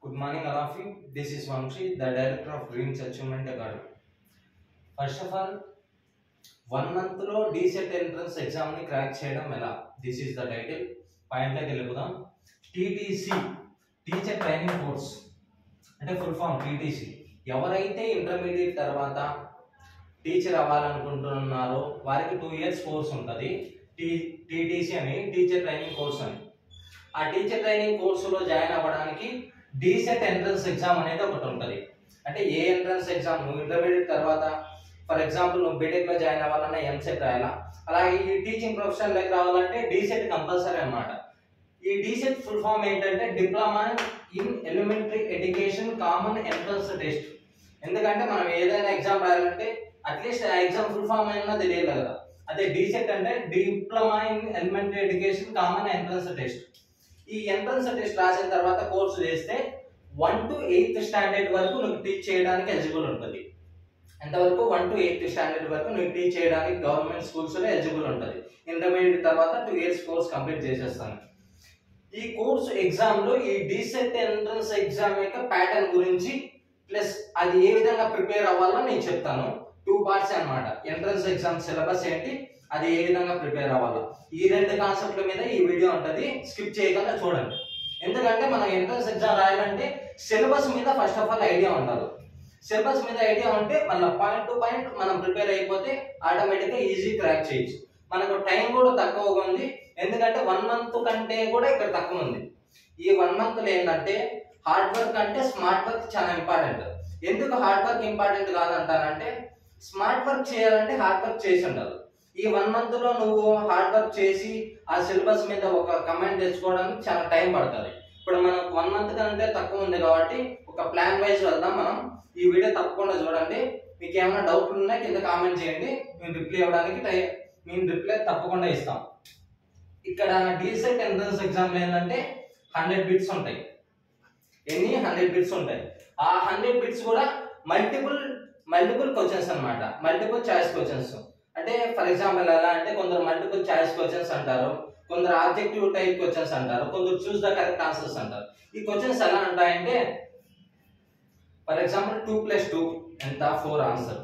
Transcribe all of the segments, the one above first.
Good morning, all of you. This is Vamshi, the director of Dreams Achievement Academy. First of all, 1 month లో DSET entrance exam ని crack చేయడం ఎలా? This is the title. పాయింట్లోకి వెళ్ళిపోదాం. TTC teacher training course అంటే full form TTC. ఎవరైతే intermediate తర్వాత teacher అవ్వాలనుకుంటున్నారో వారికి 2 years course ఉంటుంది. TTC అని టీచర్ ట్రైనింగ్ కోర్స్ అని. ఆ టీచర్ ట్రైనింగ్ కోర్సులో జాయిన్ అవ్వడానికి DSET ఎంట్రన్స్ ఎగ్జామ్ అనేది ఒకటి ఉంటుంది. అంటే ఏ ఎంట్రన్స్ ఎగ్జామ్ నువ్వు ఇంటర్మీడియట్ తర్వాత ఫర్ ఎగ్జాంపుల్ నువ్వు బీటెక్ లో జాయిన్ అవ్వాలన్నా ఎంసెట్ రాయాలా, అలాగే ఈ టీచింగ్ ప్రొఫెషన్ లోకి రావాలంటే DSET కంపల్సరీ అన్నమాట. ఈ DSET ఫుల్ ఫామ్ ఏంటంటే diploma in elementary education common entrance test. ఎందుకంటే మనం ఏదైనా ఎగ్జామ్ రాయాలంటే అట్లీస్ట్ ఆ ఎగ్జామ్ ఫుల్ ఫామ్ అయినా తెలియాలి కదా. అదే DSET అంటే diploma in elementary education common entrance test. ఈ ఎంట్రన్స్ టెస్ట్ రాసిన తర్వాత కోర్సు చేస్తే 1 to 8th స్టాండర్డ్ వరకు నువ్వు టీచ్ చేయడానికి ఎలిజిబుల్ ఉంటుంది. ఎంతవరకు 1 to 8th స్టాండర్డ్ వరకు నువ్వు టీచ్ చేయడానికి గవర్నమెంట్ స్కూల్స్ లో ఎలిజిబుల్ ఉంటుంది. ఇంటర్మీడియట్ తర్వాత 2 years కోర్స్ కంప్లీట్ చేసేస్తాను. ఈ కోర్సు ఎగ్జామ్ లో ఈ DSET ఎంట్రన్స్ ఎగ్జామ్ యొక్క ప్యాటర్న్ గురించి ప్లస్ అది ఏ విధంగా ప్రిపేర్ అవ్వాలో నేను చెప్తాను. 2 parts అన్నమాట. ఎంట్రన్స్ ఎగ్జామ్ సిలబస్ ఏంటి, అది ఏ విధంగా ప్రిపేర్ అవ్వాలి, ఈ 2 కాన్సెప్ట్ల మీద ఈ వీడియో ఉంటుంది. స్కిప్ చేయకుండా చూడండి. ఎందుకంటే మనం ఎంట్రన్స్ ఎగ్జామ్ రాయాలంటే సిలబస్ మీద ఫస్ట్ ఆఫ్ ఆల్ ఐడియా ఉండాలి. సిలబస్ మీద ఐడియా ఉంటే మళ్ళీ పాయింట్ టు పాయింట్ మనం ప్రిపేర్ అయిపోతే ఆటోమేటిక్గా ఈజీ క్రాక్ చేయొచ్చు. మనకు టైం కూడా తక్కువగా ఉంది. ఎందుకంటే 1 month కంటే కూడా ఇక్కడ తక్కువ ఉంది. ఈ 1 month లో ఏంటంటే హార్డ్ వర్క్ అంటే స్మార్ట్ వర్క్ చాలా ఇంపార్టెంట్. ఎందుకు హార్డ్ వర్క్ ఇంపార్టెంట్ కాదంటానంటే స్మార్ట్ వర్క్ చేయాలంటే హార్డ్ వర్క్ చేసి ఉండాలి. ఈ 1 month లో నువ్వు హార్డ్ వర్క్ చేసి ఆ సిలబస్ మీద ఒక కమెంట్ తెచ్చుకోవడానికి చాలా టైం పడుతుంది. ఇప్పుడు మనకు 1 month కంటే తక్కువ ఉంది కాబట్టి ఒక ప్లాన్ వైజ్ వెళ్దాం మనం. ఈ వీడియో తప్పకుండా చూడండి. మీకు ఏమైనా డౌట్లు ఉన్నా కింద కామెంట్ చేయండి. మేము రిప్లై ఇవ్వడానికి మేము రిప్లై తప్పకుండా ఇస్తాం. ఇక్కడ DSET ఎంట్రన్స్ ఎగ్జామ్ లో ఏంటంటే 100 బిట్స్ ఉంటాయి. 100 బిట్స్ ఉంటాయి. ఆ 100 బిట్స్ కూడా మల్టిపుల్ క్వశ్చన్స్ అన్నమాట. Multiple choice questions. అంటే ఫర్ ఎగ్జాంపుల్ ఎలా అంటే కొందరు మల్టిపుల్ చాయిస్ క్వశ్చన్స్ అంటారు, కొందరు ఆబ్జెక్టివ్ టైప్ క్వశ్చన్స్ అంటారు, కొందరు చూస్ ద కరెక్ట్ ఆన్సర్స్ అంటారు. ఈ క్వశ్చన్స్ ఎలా ఉంటాయంటే ఫర్ ఎగ్జాంపుల్ 2 + 2 ఎంత 4 ఆన్సర్.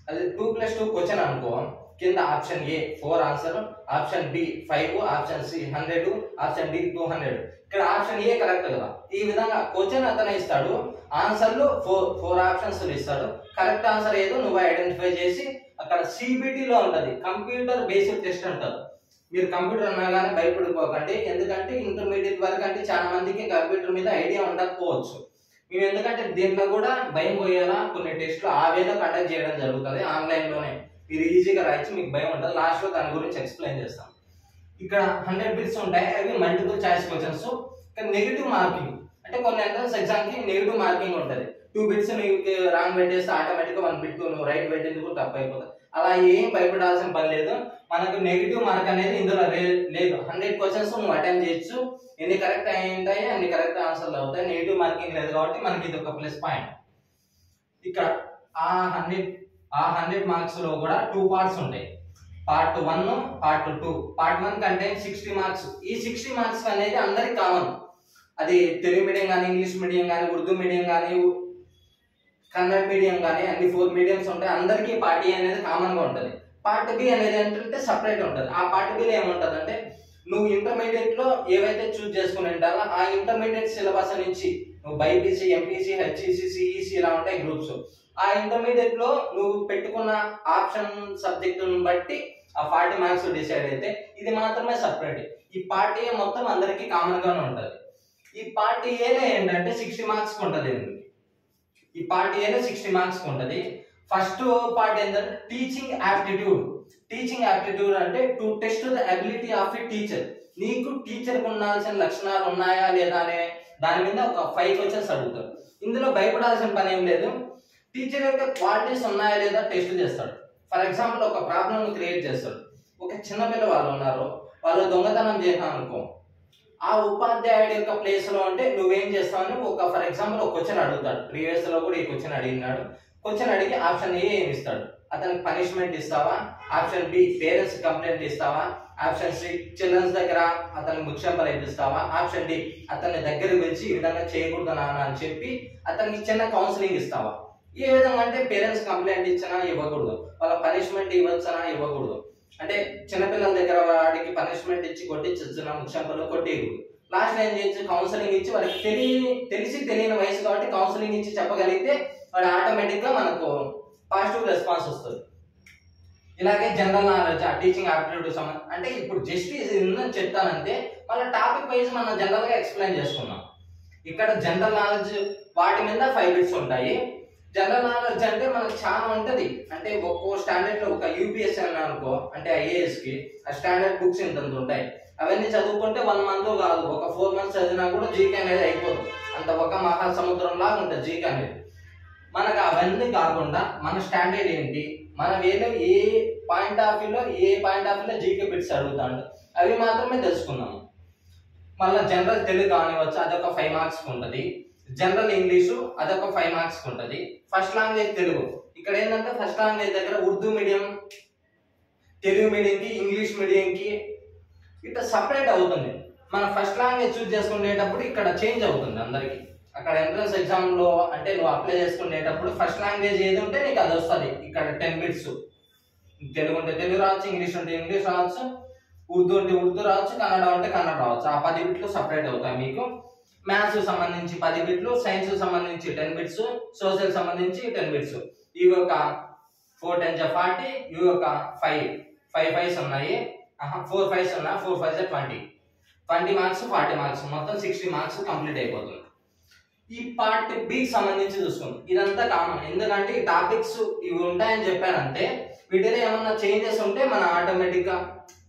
అది 2 + 2 క్వశ్చన్ అనుకో, కింద option A 4 answer, option B 5, option C 100, option D 200. ఇక్కడ ఆప్షన్ ఏ కరెక్ట్ కదా. ఈ విధంగా క్వశ్చన్ అతను ఇస్తాడు, ఆన్సర్లు 4 ఆప్షన్స్ ఇస్తాడు. కరెక్ట్ ఆన్సర్ ఏదో నువ్వు ఐడెంటిఫై చేసి అక్కడ CBT లో ఉంటది, కంప్యూటర్ బేస్డ్ టెస్ట్ అంటారు. మీరు కంప్యూటర్ అనగానే భయపడిపోకండి. ఎందుకంటే ఇంటర్మీడియట్ వరకు అంటే చాలా మందికి కంప్యూటర్ మీద ఐడియా ఉండకపోవచ్చు. మేము ఎందుకంటే దీంట్లో కూడా భయం పోయేలా కొన్ని టెస్ట్లు ఆ వేలో కండక్ట్ చేయడం జరుగుతుంది. ఆన్లైన్ లోనే మీరు ఈజీగా రాయొచ్చు, మీకు భయం ఉంటుంది. లాస్ట్ లో దాని గురించి ఎక్స్ప్లెయిన్ చేస్తాం. ఇక్కడ 100 బిట్స్ ఉంటాయి. అవి మల్టిపుల్ చాయిస్ క్వశ్చన్స్. ఇక్కడ నెగిటివ్ మార్కింగ్ అంటే కొన్ని ఎంట్రన్స్ ఎగ్జామ్ కి నెగిటివ్ మార్కింగ్ ఉంటుంది. 2 బిట్స్ నీకు రాంగ్ పెట్టేస్తే ఆటోమేటిక్ 1 బిట్ నువ్వు రైట్ పెట్టేందుకు తప్పు అయిపోతుంది. అలా ఏం భయపడాల్సిన పని లేదు. మనకు నెగిటివ్ మార్క్ అనేది ఇందులో లేదు. 100 క్వశ్చన్స్ నువ్వు అటెంప్ట్ చేయొచ్చు. ఎన్ని కరెక్ట్ అయ్యింటాయి అన్ని కరెక్ట్ ఆన్సర్లు అవుతాయి. నెగిటివ్ మార్కింగ్ లేదు కాబట్టి మనకి ఇది ఒక ప్లస్ పాయింట్. ఇక్కడ ఆ 100 మార్క్స్ లో కూడా 2 parts ఉంటాయి. Part 1, part 2. పార్ట్ 1 కంటే 60 మార్క్స్. ఈ 60 మార్క్స్ అనేది అందరికి కామన్. అది తెలుగు మీడియం కానీ, ఇంగ్లీష్ మీడియం కానీ, ఉర్దూ మీడియం కానీ, కన్నడ మీడియం కానీ, అన్ని 4 మీడియంస్ ఉంటాయి. అందరికీ పార్ట్ ఏ అనేది కామన్ గా ఉంటుంది. పార్ట్ బి అనేది ఏంటంటే సపరేట్ ఉంటుంది. ఆ పార్ట్ బిలో ఏముంటుంది అంటే నువ్వు ఇంటర్మీడియట్ లో ఏవైతే చూస్ చేసుకుని ఉంటావో ఆ ఇంటర్మీడియట్ సిలబస్ నుంచి నువ్వు బైపీసీ, ఎంపీసీ, హెచ్ఈసీ, సిఈసీ ఇలా ఉంటాయి గ్రూప్స్. ఆ ఇంటర్మీడియట్ లో నువ్వు పెట్టుకున్న ఆప్షన్ సబ్జెక్టును బట్టి ఆ 40 మార్క్స్ డిసైడ్ అయితే ఇది మాత్రమే సపరేట్. ఈ పార్ట్ ఏ మొత్తం అందరికి కామన్ గానే ఉంటుంది. ఈ పార్ట్ ఏలో ఏంటంటే 60 మార్క్స్ ఉంటుంది. ఈ పార్ట్ ఏలో 60 మార్క్స్ ఉంటుంది. ఫస్ట్ పార్ట్ ఏంటంటే టీచింగ్ యాప్టిట్యూడ్. టీచింగ్ యాప్టిట్యూడ్ అంటే to test the ability of a teacher. నీకు టీచర్ కు ఉండాల్సిన లక్షణాలు ఉన్నాయా లేదా అనే దాని మీద ఒక 5 క్వశ్చన్స్ అడుగుతారు. ఇందులో భయపడాల్సిన పని ఏం లేదు. టీచర్ యొక్క క్వాలిటీస్ ఉన్నాయా లేదా టెస్ట్ చేస్తాడు. ఫర్ ఎగ్జాంపుల్ ఒక ప్రాబ్లం క్రియేట్ చేస్తాడు. ఒక చిన్న పిల్ల వాళ్ళు ఉన్నారు, వాళ్ళు దొంగతనం చేసినా అనుకో, ఆ ఉపాధ్యాయుడి యొక్క ప్లేస్ లో అంటే నువ్వేం చేస్తావని ఒక ఫర్ ఎగ్జాంపుల్ ఒక క్వశ్చన్ అడుగుతాడు. ప్రీవియస్ లో కూడా ఈ క్వశ్చన్ అడిగినాడు. క్వశ్చన్ అడిగి ఆప్షన్ ఏ ఏమి ఇస్తాడు, అతనికి పనిష్మెంట్ ఇస్తావా? ఆప్షన్ బి పేరెంట్స్ కంప్లైంట్ ఇస్తావా? ఆప్షన్ సి చిల్డ్రన్స్ దగ్గర అతనికి ముఖ్యంపలు ఇస్తావా? ఆప్షన్ డి అతన్ని దగ్గరికి పిలిచి ఈ విధంగా చేయకూడదు నాన్న అని చెప్పి అతనికి చిన్న కౌన్సిలింగ్ ఇస్తావా? ఏ విధంగా అంటే పేరెంట్స్ కంప్లైంట్ ఇచ్చినా ఇవ్వకూడదు, వాళ్ళ పనిష్మెంట్ ఇవ్వచ్చనా ఇవ్వకూడదు, అంటే చిన్నపిల్లల దగ్గర వాడికి పనిష్మెంట్ ఇచ్చి కొట్టించిన ముఖ్యంపలు కొట్టేయకూడదు. లాస్ట్ ఏం చేయొచ్చు? కౌన్సిలింగ్ ఇచ్చి వాడికి తెలిసి తెలియని వయసు కాబట్టి కౌన్సిలింగ్ ఇచ్చి చెప్పగలిగితే వాడు ఆటోమేటిక్ గా మనకు పాజిటివ్ రెస్పాన్స్ వస్తుంది. ఇలాగే జనరల్ నాలెడ్జ్ టీచింగ్ ఆప్టిట్యూడ్ అంటే ఇప్పుడు జస్ట్ ఇది చెప్తానంటే మన టాపిక్ వైజ్ మనం జనరల్ గా ఎక్స్ప్లెయిన్ చేసుకున్నాం. ఇక్కడ జనరల్ నాలెడ్జ్ వాటి మీద 5 బిట్స్ ఉంటాయి. జనరల్ నాలెడ్జ్ అంటే మనకు చాలా ఉంటది, అంటే ఒక్కో స్టాండర్డ్ లో ఒక యూపీఎస్సీ అని అనుకో, అంటే ఐఏఎస్ కి ఆ స్టాండర్డ్ బుక్స్ ఇంత ఉంటాయి. అవన్నీ చదువుకుంటే 1 మంత్ కాదు, ఒక 4 మంత్స్ చదివినా కూడా జీకే అనేది అయిపోతుంది. అంత ఒక మహాసముద్రం లాగా ఉంటుంది జీకే అనేది. మనకు అవన్నీ కాకుండా మన స్టాండర్డ్ ఏంటి, మన వేలో ఏ పాయింట్ ఆఫ్ వ్యూలో జీకే బిట్స్ అడుగుతాడు అవి మాత్రమే తెలుసుకున్నాము. మళ్ళీ జనరల్ తెలుగు కానివచ్చు, అదొక 5 మార్క్స్ ఉంటుంది. జనరల్ ఇంగ్లీషు అదొక 5 మార్క్స్ ఉంటుంది. ఫస్ట్ లాంగ్వేజ్ తెలుగు, ఇక్కడ ఏంటంటే ఫస్ట్ లాంగ్వేజ్ దగ్గర ఉర్దూ మీడియం, తెలుగు మీడియంకి, ఇంగ్లీష్ మీడియంకి ఇట్లా సపరేట్ అవుతుంది. మనం ఫస్ట్ లాంగ్వేజ్ చూస్ చేసుకునేటప్పుడు ఇక్కడ చేంజ్ అవుతుంది అందరికి. అక్కడ ఎంట్రన్స్ ఎగ్జామ్ లో అంటే నువ్వు అప్లై చేసుకునేటప్పుడు ఫస్ట్ లాంగ్వేజ్ ఏది ఉంటే నీకు అది వస్తుంది. ఇక్కడ 10 బిట్స్, తెలుగు ఉంటే తెలుగు రావచ్చు, ఇంగ్లీష్ ఉంటే ఇంగ్లీష్ రావచ్చు, ఉర్దూ ఉంటే ఉర్దూ రావచ్చు, కన్నడ ఉంటే కన్నడ రావచ్చు. ఆ 10 బిట్లు సపరేట్ అవుతాయి మీకు. మ్యాథ్స్ సంబంధించి 10 బిట్లు, సైన్స్ సంబంధించి 10 బిట్స్, సోషల్ సంబంధించి 10 బిట్స్. ఇవి ఒక 4 10 40, ఇవి ఒక 5 5s ఉన్నాయి, 4 5s ఉన్నా, 4 5s 20 మార్క్స్, 40 మార్క్స్, మొత్తం 60 మార్క్స్ కంప్లీట్ అయిపోతుంది. ఈ పార్ట్ బి సంబంధించి చూసుకుందాం. ఇదంతా కామన్, ఎందుకంటే ఈ టాపిక్స్ ఇవి ఉంటాయని చెప్పానంటే వీటిలో ఏమన్నా చేంజెస్ ఉంటే మన ఆటోమేటిక్ గా,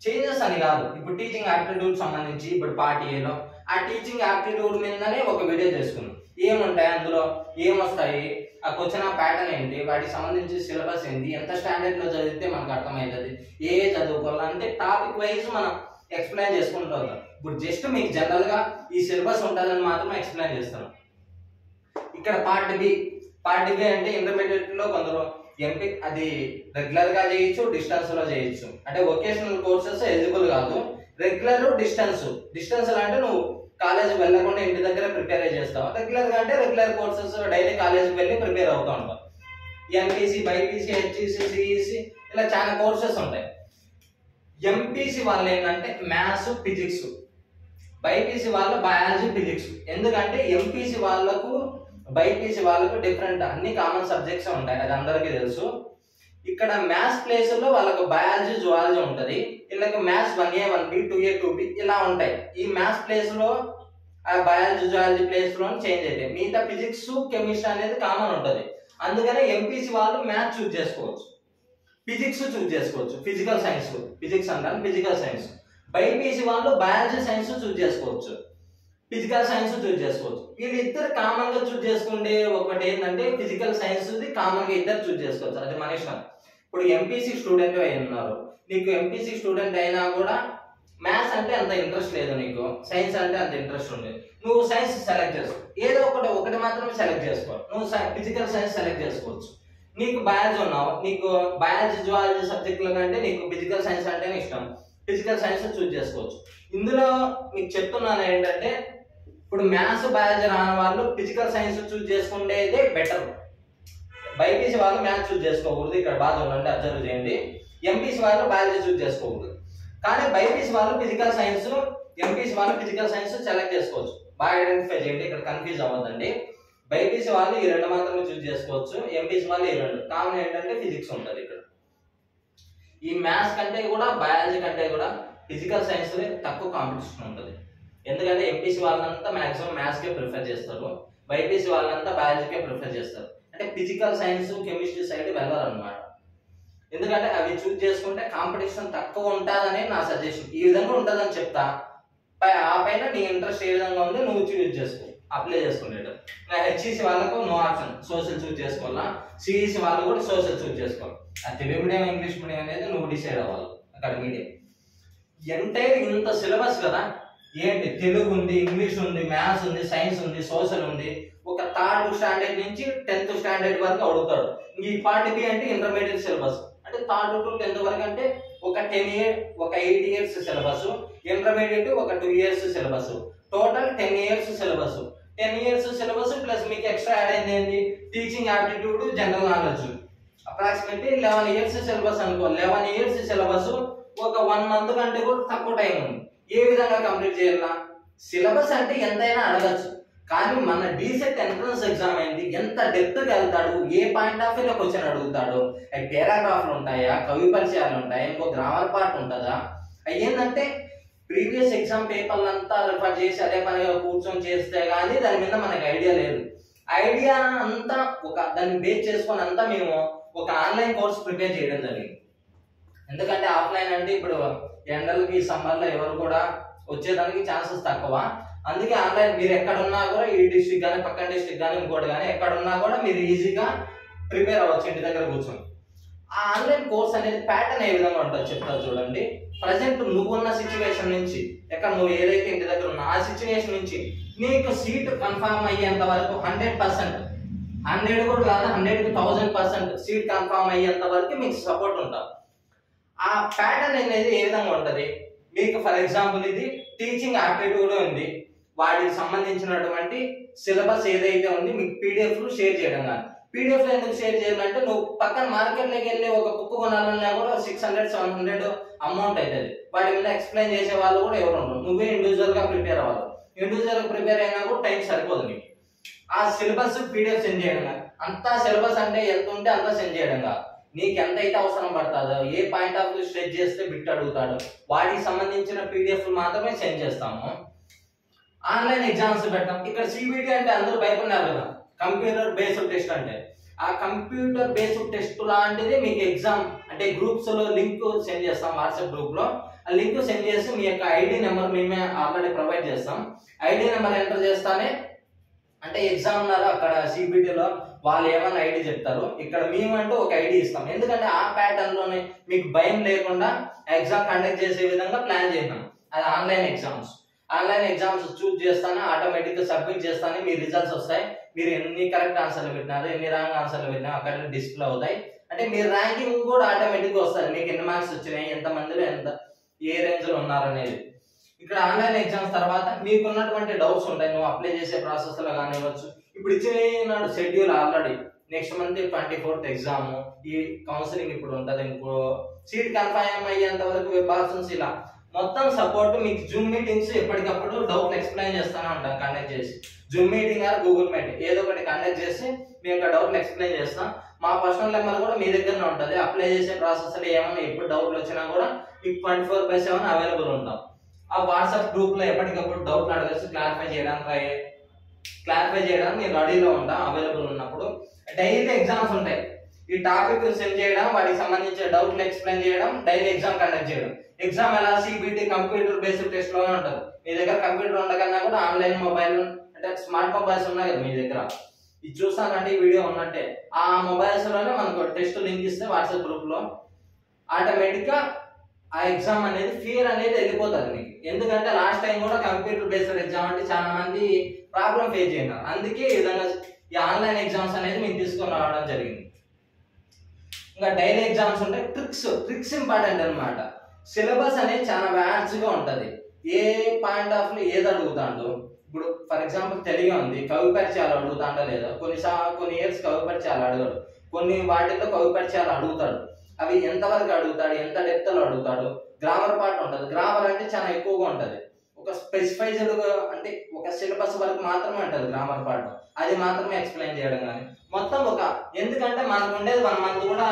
చేంజెస్ అని కాదు, ఇప్పుడు టీచింగ్ యాప్టిట్యూడ్ సంబంధించి ఇప్పుడు పార్ట్ ఏలో ఆ టీచింగ్ యాప్టిట్యూడ్ మీదనే ఒక వీడియో చేసుకున్నాం. ఏముంటాయి అందులో, ఏమొస్తాయి, ఆ క్వశ్చన్ ప్యాటర్న్ ఏంటి, వాటికి సంబంధించి సిలబస్ ఏంటి, ఎంత స్టాండర్డ్ లో చదివితే మనకు అర్థమవుతుంది, ఏ చదువుకోవాలి అంటే టాపిక్ వైజ్ మనం ఎక్స్ప్లెయిన్ చేసుకుంటూ వద్దాం. ఇప్పుడు జస్ట్ మీకు జనరల్ గా ఈ సిలబస్ ఉంటుందని మాత్రం ఎక్స్ప్లెయిన్ చేస్తాను. ఇక్కడ పార్ట్ బి అంటే ఇంటర్మీడియట్ లో కొందరు ఎంపీ అది రెగ్యులర్ గా చేయొచ్చు, డిస్టెన్స్ లో చేయొచ్చు. అంటే వొకేషనల్ కోర్సెస్ ఎలిజిబుల్ కాదు, రెగ్యులర్ డిస్టెన్స్ అంటే నువ్వు కాలేజ్ వెళ్ళకుండా ఇంటి దగ్గర ప్రిపేర్ చేస్తావు. రెగ్యులర్ గా అంటే రెగ్యులర్ కోర్సెస్ డైలీ కాలేజ్కి వెళ్ళి ప్రిపేర్ అవుతూ ఉంటావు. ఎంపీసీ, బైపీసీ, హెచ్ఈసీ, సిఈసీ ఇలా చాలా కోర్సెస్ ఉంటాయి. ఎంపీసీ వాళ్ళు ఏంటంటే మ్యాథ్స్, ఫిజిక్స్, బైపీసీ వాళ్ళు బయాలజీ, ఫిజిక్స్. ఎందుకంటే ఎంపీసీ వాళ్ళకు బైపీసీ వాళ్ళకు డిఫరెంట్, అన్ని కామన్ సబ్జెక్ట్స్ ఉంటాయి, అది అందరికీ తెలుసు. ఇక్కడ మ్యాథ్స్ ప్లేస్ లో వాళ్ళకు బయాలజీ, జువాలజీ ఉంటది. వీళ్ళకి maths 1A 1B 2A 2B ఇలా ఉంటాయి. ఈ మ్యాథ్స్ ప్లేస్ లో ఆ బయాలజీ, జువాలజీ ప్లేస్ లో చేంజ్ అవుతాయి. మిగతా ఫిజిక్స్, కెమిస్ట్రీ అనేది కామన్ ఉంటది. అందుకనే ఎంపీసీ వాళ్ళు మ్యాథ్స్ చూస్ చేసుకోవచ్చు, ఫిజిక్స్ చూస్ చేసుకోవచ్చు, ఫిజికల్ సైన్స్, ఫిజిక్స్ అంటారు ఫిజికల్ సైన్స్. బైపీసీ వాళ్ళు బయాలజీ సైన్స్ చూస్ చేసుకోవచ్చు, ఫిజికల్ సైన్స్ చూస్ చేసుకోవచ్చు. వీళ్ళిద్దరు కామన్ గా చూస్ చేసుకుంటే ఒకటి ఏంటంటే ఫిజికల్ సైన్స్ కామన్ గా ఇద్దరు చూస్ చేసుకోవచ్చు, అది మన ఇష్టం. ఇప్పుడు ఎంపీసీ స్టూడెంట్ అయినారు, నీకు ఎంపీసీ స్టూడెంట్ అయినా కూడా మ్యాథ్స్ అంటే అంత ఇంట్రెస్ట్ లేదు, నీకు సైన్స్ అంటే అంత ఇంట్రెస్ట్ ఉంది, నువ్వు సైన్స్ సెలెక్ట్ చేసుకో. ఏదో ఒకటి మాత్రమే సెలెక్ట్ చేసుకో. నువ్వు ఫిజికల్ సైన్స్ సెలెక్ట్ చేసుకోవచ్చు. నీకు బయాలజీ ఉన్నావు, నీకు బయాలజీ, జువాలజీ సబ్జెక్టుల కంటే నీకు ఫిజికల్ సైన్స్ అంటేనే ఇష్టం, ఫిజికల్ సైన్స్ చూస్ చేసుకోవచ్చు. ఇందులో మీకు చెప్తున్నాను ఏంటంటే ఇప్పుడు మ్యాథ్స్, బయాలజీ రాని వాళ్ళు ఫిజికల్ సైన్స్ చూస్ చేసుకుంటేదే బెటర్. బైపీసీ వాళ్ళు మ్యాథ్స్ చూస్ చేసుకోకూడదు, ఇక్కడ బాగా ఉండండి, అబ్జర్వ్ చేయండి. ఎంపీసీ వాళ్ళు బయాలజీ చూస్ చేసుకోకూడదు, కానీ బైపీసీ వాళ్ళు ఫిజికల్ సైన్స్, ఎంపీసీ వాళ్ళు ఫిజికల్ సైన్స్ సెలెక్ట్ చేసుకోవచ్చు. బాగా ఐడెంటిఫై చేయండి, ఇక్కడ కన్ఫ్యూజ్ అవ్వద్దండి. బైపీసీ వాళ్ళు ఈ 2 మాత్రమే చూస్ చేసుకోవచ్చు, ఎంపీసీ వాళ్ళు ఈ 2. కామన్ ఏంటంటే ఫిజిక్స్ ఉంటుంది. ఇక్కడ ఈ మ్యాథ్స్ కంటే కూడా బయాలజీ కంటే కూడా ఫిజికల్ సైన్స్ తక్కువ కాంపిటీషన్ ఉంటుంది. ఎందుకంటే ఎంపీసీ వాళ్ళంతా మాక్సిమం మ్యాథ్స్ కే ప్రిఫర్ చేస్తారు, బైపీసీ వాళ్ళంతా బయాలజీకే ప్రిఫర్ చేస్తారు. అంటే ఫిజికల్ సైన్స్, కెమిస్ట్రీ సైడ్ వెళ్ళారు అనమాట. ఎందుకంటే అవి చూస్ చేసుకుంటే కాంపిటీషన్ తక్కువ ఉంటుందని నా సజెషన్. ఈ విధంగా ఉంటుందని చెప్తా, ఆ పైన నీ ఇంట్రెస్ట్ ఏ విధంగా ఉందో నువ్వు చూస్ చేసుకో, అప్లై చేసుకునేటప్పుడు. హెచ్ఈసీ వాళ్ళకు నో ఆప్షన్, సోషల్ చూస్ చేసుకోవాలా. సిఈసీ వాళ్ళు కూడా సోషల్ చూస్ చేసుకోవాలి. ఆ తెలుగు మీడియం, ఇంగ్లీష్ మీడియం అనేది నువ్వు డిసైడ్ అవ్వాలి. అక్కడ మీడియం ఎంటైర్ ఇంత సిలబస్ కదా, ఏంటి తెలుగు ఉంది, ఇంగ్లీష్ ఉంది, మ్యాథ్స్ ఉంది, సైన్స్ ఉంది, సోషల్ ఉంది. ఒక 3rd స్టాండర్డ్ నుంచి 10th స్టాండర్డ్ వరకు అడుగుతాడు. ఈ పార్ట్ బి అంటే ఇంటర్మీడియట్ సిలబస్, అంటే 3rd to 10th వరకు అంటే ఒక 8 years సిలబస్, ఇంటర్మీడియట్ ఒక 2 years syllabus, total 10 years syllabus. 10 years syllabus plus మీకు ఎక్స్ట్రా యాడ్ అయింది ఏంటి, teaching aptitude, general knowledge. Approximately 11 years syllabus అనుకో. 11 years సిలబస్ ఒక 1 month కంటే కూడా తక్కువ టైం ఉంది. ఏ విధంగా కంప్లీట్ చేయాలా? సిలబస్ అంటే ఎంతైనా అడగచ్చు, కానీ మన డీసెట్ ఎంట్రన్స్ ఎగ్జామ్ ఏంటి, ఎంత డెప్త్ వెళ్తాడు, ఏ పాయింట్ ఆఫ్ వ్యూలో క్వశ్చన్ అడుగుతాడు, పారాగ్రాఫ్లు ఉంటాయా, కవి పరిచయాలు ఉంటాయా, ఇంకో గ్రామర్ పార్ట్ ఉంటుందా, ఏంటంటే ప్రీవియస్ ఎగ్జామ్ పేపర్లంతా రిఫర్ చేసి అదే పనిగా కూర్చొని చేస్తే కానీ దాని మీద మనకి ఐడియా లేదు. ఐడియా అంతా దాన్ని బేస్ చేసుకొని అంతా మేము ఒక ఆన్లైన్ కోర్స్ ప్రిపేర్ చేయడం జరిగింది. ఎందుకంటే ఆఫ్లైన్ అంటే ఇప్పుడు ఎండలకి సమ్మర్లో ఎవరు కూడా వచ్చేదానికి ఛాన్సెస్ తక్కువ. అందుకే ఆన్లైన్ మీరు ఎక్కడున్నా కూడా, ఈ డిస్ట్రిక్ట్ కానీ పక్కన డిస్ట్రిక్ట్ కానీ ఇంకోటి కానీ ఎక్కడున్నా కూడా మీరు ఈజీగా ప్రిపేర్ అవ్వచ్చు ఇంటి దగ్గర కూర్చొని. ఆ ఆన్లైన్ కోర్స్ అనేది ప్యాటర్న్ ఏ విధంగా ఉంటుందో చెప్తారు చూడండి. ప్రజెంట్ నువ్వున్న సిచ్యువేషన్ నుంచి, నువ్వు ఏదైతే ఇంటి దగ్గర ఉన్నా ఆ సిచ్యువేషన్ నుంచి నీకు సీట్ కన్ఫర్మ్ అయ్యేంత వరకు 100%, 100 కూడా కాదు 100కి 1000% సీట్ కన్ఫర్మ్ అయ్యేంత వరకు మీకు సపోర్ట్ ఉంటాం. ఆ ప్యాటర్న్ అనేది ఏ విధంగా ఉంటుంది మీకు, ఫర్ ఎగ్జాంపుల్ ఇది టీచింగ్ ఆప్టిట్యూడ్ ఉంది, వాటికి సంబంధించినటువంటి సిలబస్ ఏదైతే ఉంది మీకు పీడిఎఫ్ షేర్ చేయడం. కానీ పీడిఎఫ్ ఎందుకు షేర్ చేయాలంటే నువ్వు పక్కన మార్కెట్లోకి వెళ్ళి ఒక బుక్ కొనాలన్నా కూడా 600-700 అమౌంట్ అవుతుంది. వాటి మీద ఎక్స్ప్లెయిన్ చేసే వాళ్ళు కూడా ఎవరు ఉండరు. నువ్వే ఇండివిజువల్ గా ప్రిపేర్ అవ్వాలి. ఇండివిజువల్ గా ప్రిపేర్ అయినా కూడా టైం సరిపోదు నీకు. ఆ సిలబస్ పీడిఎఫ్ సెండ్ చేయడం, అంతా సిలబస్ అంటే ఎంత ఉంటే అంతా సెండ్ చేయడం కాదు, నీకు ఎంతైతే అవసరం పడుతుందో, ఏ పాయింట్ ఆఫ్ వ్యూ స్ట్రెచ్ చేస్తే బిట్ అడుగుతాడు, వాటికి సంబంధించిన పీడిఎఫ్ మాత్రమే సెండ్ చేస్తాము. ఆన్లైన్ ఎగ్జామ్స్ పెట్టాం. ఇక్కడ సిబిటి అంటే అందరూ భయపడినారు కదా, కంప్యూటర్ బేస్డ్ టెస్ట్ అంటే. ఆ కంప్యూటర్ బేస్డ్ టెస్ట్ లాంటిది మీకు ఎగ్జామ్ అంటే గ్రూప్స్ లో లింక్ సెండ్ చేస్తాం, వాట్సాప్ గ్రూప్ లో. ఆ లింక్ సెండ్ చేసి మీ యొక్క ఐడి నెంబర్ మేమే ఆల్రెడీ ప్రొవైడ్ చేస్తాం. ఐడి నెంబర్ ఎంటర్ చేస్తానే అంటే ఎగ్జామ్ ఉన్నారు అక్కడ సిబిటిలో వాళ్ళు ఏమైనా ఐడి చెప్తారు, ఇక్కడ మేమంటూ ఒక ఐడి ఇస్తాం. ఎందుకంటే ఆ ప్యాటర్న్ లోనే మీకు భయం లేకుండా ఎగ్జామ్ కండక్ట్ చేసే విధంగా ప్లాన్ చేద్దాం. అది ఆన్లైన్ ఎగ్జామ్స్. ఆన్లైన్ ఎగ్జామ్స్ చూస్ చేస్తానే ఆటోమేటిక్ గా సబ్మిట్ చేస్తానే మీ రిజల్ట్స్ వస్తాయి. మీరు ఎన్ని కరెక్ట్ ఆన్సర్లు పెట్టినారు, ఎన్ని రాంగ్ ఆన్సర్లు పెట్టినా అక్కడ డిస్ప్లే అవుతాయి. అంటే మీ ర్యాంకింగ్ కూడా ఆటోమేటిక్ గా వస్తుంది, మీకు ఎన్ని మార్క్స్ వచ్చినాయి, ఎంత మందిలో ఏ రేంజ్ లో ఉన్నారు అనేది. ఇక్కడ ఆన్లైన్ ఎగ్జామ్స్ తర్వాత మీకు ఉన్నటువంటి డౌట్స్ ఉంటాయి, నువ్వు అప్లై చేసే ప్రాసెస్ లో కానివ్వచ్చు. ఇప్పుడు ఇచ్చిన schedule already next month 24th exam, ఈ కౌన్సిలింగ్ ఇప్పుడు ఉంటుంది, ఇంకో సీట్ కన్ఫర్మ్ అయ్యేంత వరకు వెబ్ ఆప్షన్స్, ఇలా మొత్తం సపోర్ట్ మీకు. జూమ్ మీటింగ్స్ ఎప్పటికప్పుడు డౌట్లు ఎక్స్ప్లెయిన్ చేస్తానే ఉంటాం, కండక్ట్ చేసి Zoom meeting are Google meet ఏదో ఒకటి కండక్ట్ చేసి మీ యొక్క డౌట్లు ఎక్స్ప్లెయిన్ చేస్తాం. మా పర్సనల్ నెంబర్ కూడా మీ దగ్గరనే ఉంటుంది. అప్లై చేసే ప్రాసెస్ లో ఏమైనా ఎప్పుడు డౌట్లు వచ్చినా కూడా మీకు 24/7 అవైలబుల్ ఉంటాం. ఆ వాట్సాప్ గ్రూప్ లో ఎప్పటికప్పుడు డౌట్లు అడగచ్చు, క్లారిఫై చేయడానికి నేను రెడీలో ఉంటాం అవైలబుల్ ఉన్నప్పుడు. డైలీ ఎగ్జామ్స్ ఉంటాయి, ఈ టాపిక్ సెండ్ చేయడం, వాటికి సంబంధించిన డౌట్లు ఎక్స్ప్లెయిన్ చేయడం, డైలీ ఎగ్జామ్ కండక్ట్ చేయడం. ఎగ్జామ్ ఎలా సిబిటి కంప్యూటర్ బేస్డ్ టెస్ట్ లోనే ఉంటుంది. మీ దగ్గర కంప్యూటర్ ఉండకన్నా కూడా ఆన్లైన్ మొబైల్ అంటే స్మార్ట్ మొబైల్స్ ఉన్నాయి కదా మీ దగ్గర, ఇది చూస్తానంటే ఈ వీడియో ఉన్నట్టే ఆ మొబైల్స్ లోనే మనకు టెస్ట్ లింక్ ఇస్తే వాట్సాప్ గ్రూప్ లో ఆటోమేటిక్ గా ఆ ఎగ్జామ్ అనేది ఫియర్ అనేది వెళ్ళిపోతుంది మీకు. ఎందుకంటే లాస్ట్ టైం కూడా కంప్యూటర్ బేస్డ్ ఎగ్జామ్ అంటే చాలా మంది ప్రాబ్లం ఫేస్ చేయన్నారు. అందుకే ఈ విధంగా ఈ ఆన్లైన్ ఎగ్జామ్స్ అనేది మేము తీసుకొని రావడం జరిగింది. ఇంకా డైలీ ఎగ్జామ్స్ ఉంటాయి. ట్రిక్స్ ఇంపార్టెంట్ అనమాట. సిలబస్ అనేది చాలా వ్యాడ్స్ గా ఉంటది. ఏ పాయింట్ ఆఫ్ వ్యూ ఏది అడుగుతాడు, ఇప్పుడు ఫర్ ఎగ్జాంపుల్ తెలుగు ఉంది, కవి పరిచయాలు అడుగుతాడో లేదా, కొన్ని ఇయర్స్ కవి పరిచయాలు అడగడు, కొన్ని వాటిల్లో కవి పరిచయాలు అడుగుతాడు. అవి ఎంతవరకు అడుగుతాడు, ఎంత డెప్త్ లో అడుగుతాడు. గ్రామర్ పార్ట్ ఉంటుంది. గ్రామర్ అంటే చాలా ఎక్కువగా ఉంటది, ఒక స్పెసిఫైజ్డ్ అంటే ఒక సిలబస్ వరకు మాత్రమే ఉంటుంది గ్రామర్ పార్ట్, అది మాత్రమే ఎక్స్ప్లెయిన్ చేయడం. కానీ మొత్తం ఎందుకంటే మనకు ఉండేది 1 month కూడా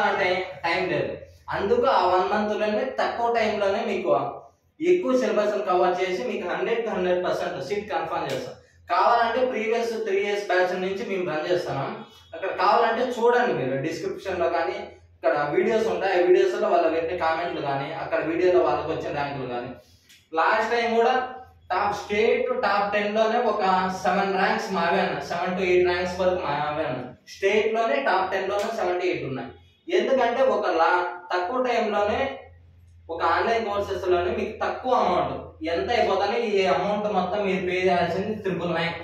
టైం లేదు. అందుకు ఆ 1 month లోనే తక్కువ టైంలోనే మీకు ఎక్కువ సిలబస్ కవర్ చేసి మీకు 100% సీట్ కన్ఫర్మ్ చేస్తాం. కావాలంటే ప్రీవియస్ 3 years బ్యాచ్ నుంచి మేము రన్ చేస్తున్నాం. అక్కడ కావాలంటే చూడండి, మీరు డిస్క్రిప్షన్ లో కానీ ఇక్కడ వీడియోస్ ఉంటాయి, ఆ వీడియోస్ లో వాళ్ళ పెట్టిన కామెంట్లు కానీ అక్కడ వీడియోలో వాళ్ళకి వచ్చిన ర్యాంకులు కానీ. లాస్ట్ టైం కూడా స్టేట్ టాప్ 10 లోనే ఒక 7 ర్యాంక్స్ మావే అన్న, 7 to 8 ర్యాంక్స్ వరకు మావే అన్న. స్టేట్ లోనే టాప్ 10 లోనే 78 ఉన్నాయి. ఎందుకంటే తక్కువ టైంలోనే ఒక ఆన్లైన్ కోర్సెస్లోనే మీకు తక్కువ అమౌంట్ ఎంత అయిపోతుంది, ఈ అమౌంట్ మొత్తం మీరు పే చేయాల్సింది 999.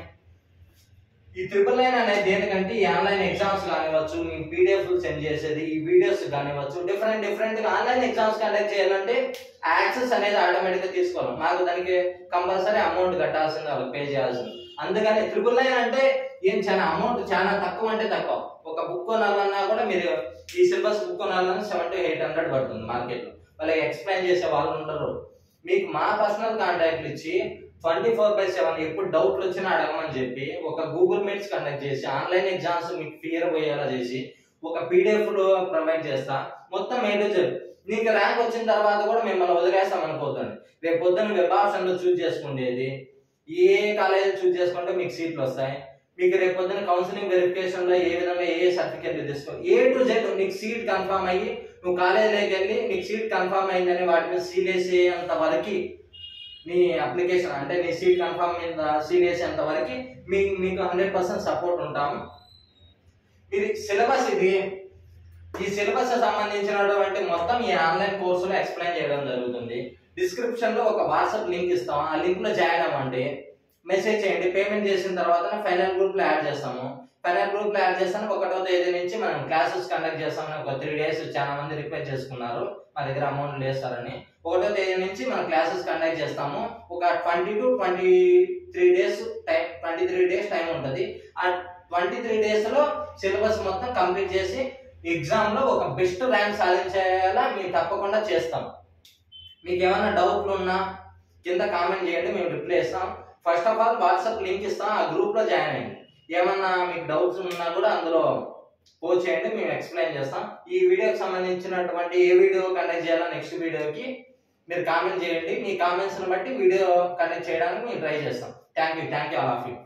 ఈ 999 అనేది దేనికంటే ఈ ఆన్లైన్ ఎగ్జామ్స్ కానివచ్చు, మీ పీడిఎఫ్ సెండ్ చేసేది, ఈ వీడియోస్ కానివచ్చు, డిఫరెంట్ ఆన్లైన్ ఎగ్జామ్స్ కండక్ట్ చేయాలంటే యాక్సెస్ అనేది ఆటోమేటిక్గా తీసుకోవాలి. మాకు దానికి కంపల్సరీ అమౌంట్ కట్టాల్సింది, వాళ్ళకి పే చేయాల్సింది. అందుకని 999 అంటే ఏం చాలా అమౌంట్, చాలా తక్కువ అంటే తక్కువ. ఒక బుక్ కొనాలన్నా కూడా మీరు ఈ సిలబస్ బుక్ కొనాలన్నా 700 to 800 పడుతుంది మార్కెట్లో. వాళ్ళకి ఎక్స్ప్లెయిన్ చేసే వాళ్ళు ఉంటారు. మీకు మా పర్సనల్ కాంటాక్ట్లు ఇచ్చి 24/7 ఎప్పుడు డౌట్లు వచ్చినా అడగమని చెప్పి ఒక గూగుల్ మీట్స్ కండక్ట్ చేసి ఆన్లైన్ ఎగ్జామ్స్ మీకు క్లియర్ పోయేలా చేసి ఒక పీడిఎఫ్లో ప్రొవైడ్ చేస్తా. మొత్తం ఏంటో నీకు ర్యాంక్ వచ్చిన తర్వాత కూడా మిమ్మల్ని వదిలేస్తాం అనుకోద్దండి. రేపు పొద్దున్న వెబ్ ఆప్షన్లో చూజ్ చేసుకునేది ఏ కాలేజ్ చూజ్ చేసుకుంటే మీకు సీట్లు వస్తాయి. మీకు రేపు పొద్దున్న కౌన్సిలింగ్ వెరిఫికేషన్లో ఏ విధంగా ఏ సర్టిఫికేట్లు తీసుకో A to Z నీకు సీట్ కన్ఫర్మ్ అయ్యి నువ్వు కాలేజీలోకి వెళ్ళి నీకు సీట్ కన్ఫర్మ్ అయిందని వాటి మీద సీల్ వేసేంత వరకు నీ అప్లికేషన్ అంటే నీ సీట్ కన్ఫర్మ్ మీద సీల్ వేసేంత వరకు మీకు 100% సపోర్ట్ ఉంటాము. ఇది సిలబస్, ఈ సిలబస్ సంబంధించినటువంటి మొత్తం ఈ ఆన్లైన్ కోర్సులో ఎక్స్ప్లెయిన్ చేయడం జరుగుతుంది. డిస్క్రిప్షన్ లో ఒక వాట్సాప్ లింక్ ఇస్తాం. ఆ లింక్ లో జాయిన్ అవ్వండి, మెసేజ్ చేయండి. పేమెంట్ చేసిన తర్వాత ఫైనల్ గ్రూప్ లో యాడ్ చేస్తాము. ఫైనల్ గ్రూప్ లో యాడ్ చేస్తాను 1వ తేదీ నుంచి మనం క్లాసెస్ కండక్ట్ చేస్తామని ఒక 3 days చాలా మంది రిక్వెస్ట్ చేసుకున్నారు, మా దగ్గర అమౌంట్ లేదు సార్ అని. 1వ తేదీ నుంచి మనం క్లాసెస్ కండక్ట్ చేస్తాము. ఒక 20 to 23 days time, 23 days time ఉంటుంది. ఆ 23 days లో సిలబస్ మొత్తం కంప్లీట్ చేసి ఎగ్జామ్ లో ఒక బెస్ట్ ర్యాంక్ సాధించేలా మేము తప్పకుండా చేస్తాం. మీకు ఏమైనా డౌట్లు ఉన్నా కింద కామెంట్ చేయండి, మేము రిప్లై ఇస్తాం. First of all WhatsApp link ఇస్తాం, ఆ గ్రూప్ లో జాయిన్ అయ్యండి. ఏమన్నా మీకు డౌట్స్ ఉన్నా కూడా అందులో పోస్ట్ చేయండి, మేము ఎక్స్ప్లెయిన్ చేస్తాం. ఈ వీడియోకి సంబంధించినటువంటి ఏ వీడియో కండక్ట్ చేయాలో నెక్స్ట్ వీడియోకి మీరు కామెంట్ చేయండి. మీ కామెంట్స్ని బట్టి వీడియో కండక్ట్ చేయడానికి మేము ట్రై చేస్తాం. Thank you all of you.